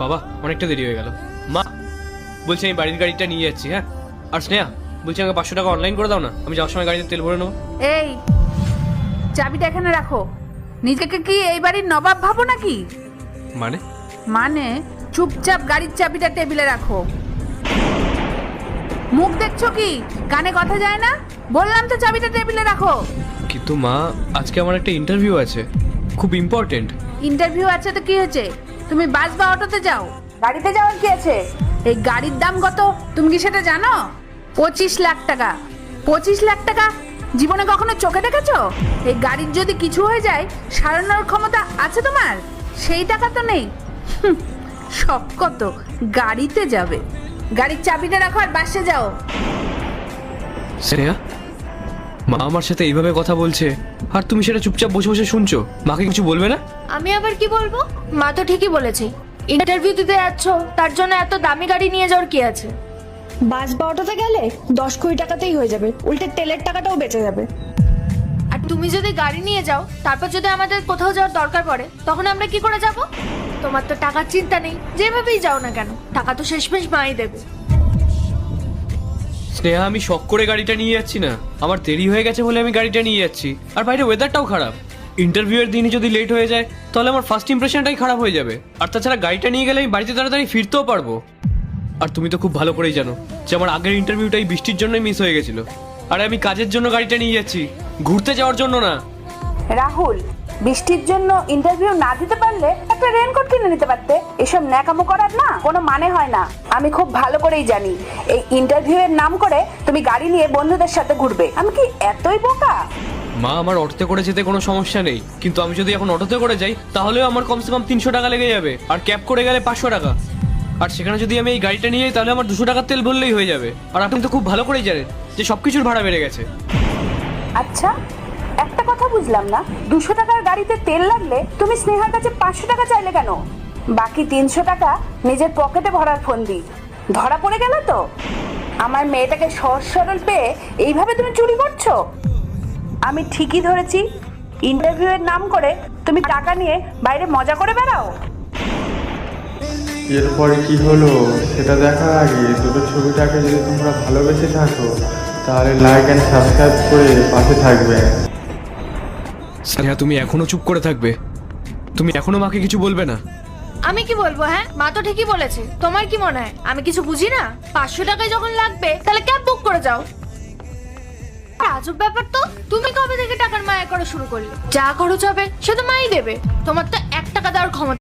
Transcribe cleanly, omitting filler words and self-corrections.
বাবা অনেকটা দেরি হয়ে গেল। মা বলছি আমি বাড়ির গাড়িটা নিয়ে যাচ্ছি। হ্যাঁ, আর স্নেহা বলছি আমাকে 500 টাকা অনলাইন করে দাও না, আমি যাওয়ার সময় গাড়িতে তেল ভরে নেবো। এই চাবিটা এখানে রাখো। নিজেকে কি এই বাড়ির নবাব ভাবো নাকি? মানে? মানে চুপচাপ গাড়ির চাবিটা টেবিলে রাখো। মুখ দেখছো কি? কানে কথা যায় না? বললাম তো চাবিটা টেবিলে রাখো। কিন্তু মা আজকে আমার একটা ইন্টারভিউ আছে, খুব ইম্পর্টেন্ট। ইন্টারভিউ আছে তো কি হয়েছে? তুমি বাস বা অটোতে যাও, গাড়িতে যাওয়ার কি আছে? এই গাড়ির দাম কত তুমি কি সেটা জানো? 25 লাখ টাকা। 25 লাখ টাকা জীবনে কখনো চোখে দেখেছো? এই গাড়ির যদি কিছু হয়ে যায় সারানোর ক্ষমতা আছে তোমার? সেই টাকা তো নেই। সব কত গাড়িতে যাবে। গাড়ির চাবিটা রাখো আর বাসে যাও। স্নেহা, মা আমার সাথে এইভাবে কথা বলছে আর তুমি সেটা চুপচাপ বসে বসে শুনছো, মাকে কিছু বলবে না? আমি আবার কি বলবো? মা তো ঠিকই বলেছে, ইন্টারভিউ দিতে যাচ্ছ তার জন্য এত দামি গাড়ি নিয়ে যাওয়ার কি আছে? বাস বা অটোতে গেলে 10 কোটি টাকাতেই হয়ে যাবে, উল্টে তেলের টাকাটাও বেঁচে যাবে। আর তুমি যদি গাড়ি নিয়ে যাও, তারপর যদি আমাদের কোথাও যাওয়ার দরকার পড়ে, তখন আমরা কি করে যাব? তোমার তো টাকার চিন্তা নেই, যেভাবেই যাও না কেন টাকা তো শেষমেশ মাই দেবে। স্নেহা আমি শখ করে গাড়িটা নিয়ে যাচ্ছি না, আমার দেরি হয়ে গেছে বলে আমি গাড়িটা নিয়ে যাচ্ছি। আর বাইরে ওয়েদারটাও খারাপ, ইন্টারভিউ এর দিনই যদি লেট হয়ে যায় তাহলে আমার ফার্স্ট ইমপ্রেশনটাই খারাপ হয়ে যাবে। আর তাছাড়া গাড়িটা নিয়ে গেলে আমি বাড়িতে তাড়াতাড়ি ফিরতেও পারবো। আর তুমি তো খুব ভালো করেই জানো যে আমার আগের ইন্টারভিউটাই বৃষ্টির জন্যই মিস হয়ে গেছিল। আর আমি কাজের জন্য গাড়িটা নিয়ে যাচ্ছি, ঘুরতে যাওয়ার জন্য না। রাহুল, বৃষ্টির জন্য ইন্টারভিউ না দিতে পারলে একটা রেনকোট কিনে নিতে পারতে। এসব ন্যাকামো করার না কোনো মানে হয় না। আমি খুব ভালো করেই জানি এই ইন্টারভিউ এর নাম করে তুমি গাড়ি নিয়ে বন্ধুদের সাথে ঘুরবে। আমি কি এতই বোকা? মা আমার অটোতে করে যেতে কোনো সমস্যা নেই, কিন্তু আমি যদি এখন অটোতে করে যাই তাহলেও আমার কমসে কম 300 টাকা লেগে যাবে, আর ক্যাব করে গেলে 500 টাকা। আর সেখানে যদি আমি এই গাড়িটা নিয়ে যাই তাহলে আমার 200 টাকার তেল ভরলেই হয়ে যাবে। আর আপনি তো খুব ভালো করেই জানেন যে সবকিছুর ভাড়া বেড়ে গেছে। আচ্ছা, একটা কথা বুঝলাম না, 200 টাকার গাড়িতে তেল লাগলে তুমি স্নেহার কাছে 500 টাকা চাইলে কেন? বাকি 300 টাকা নিজের পকেটে ভরার ফন্দি। ধরা পড়ে গেল তো? আমার মেয়েটাকে সহজ সরল পেয়ে এইভাবে তুমি চুরি করছো? আমি ঠিকই ধরেছি, ইন্টারভিউ এর নাম করে তুমি টাকা নিয়ে বাইরে মজা করে বেড়াও। এরপরে কি হলো সেটা দেখার আগে দুটো ছবিটাকে যদি তোমরা ভালোবেসে থাকো তাহলে লাইক অ্যান্ড সাবস্ক্রাইব করে পাশে থাকবে। স্নেহা তুমি এখনো চুপ করে থাকবে? তুমি এখনো মাকে কিছু বলবে না? আমি কি বলবো? হ্যাঁ, মা তো ঠিকই বলেছে। তোমার কি মনে হয় আমি কিছু বুঝি না? 500 টাকায় যখন লাগবে তাহলে ক্যাব বুক করে যাও। আজব ব্যাপার তো, তুমি কবে থেকে টাকার মায়া করা শুরু করলে? যা খরচ হবে সে তো মাই দেবে, তোমার তো 1 টাকা দেওয়ার ক্ষমতা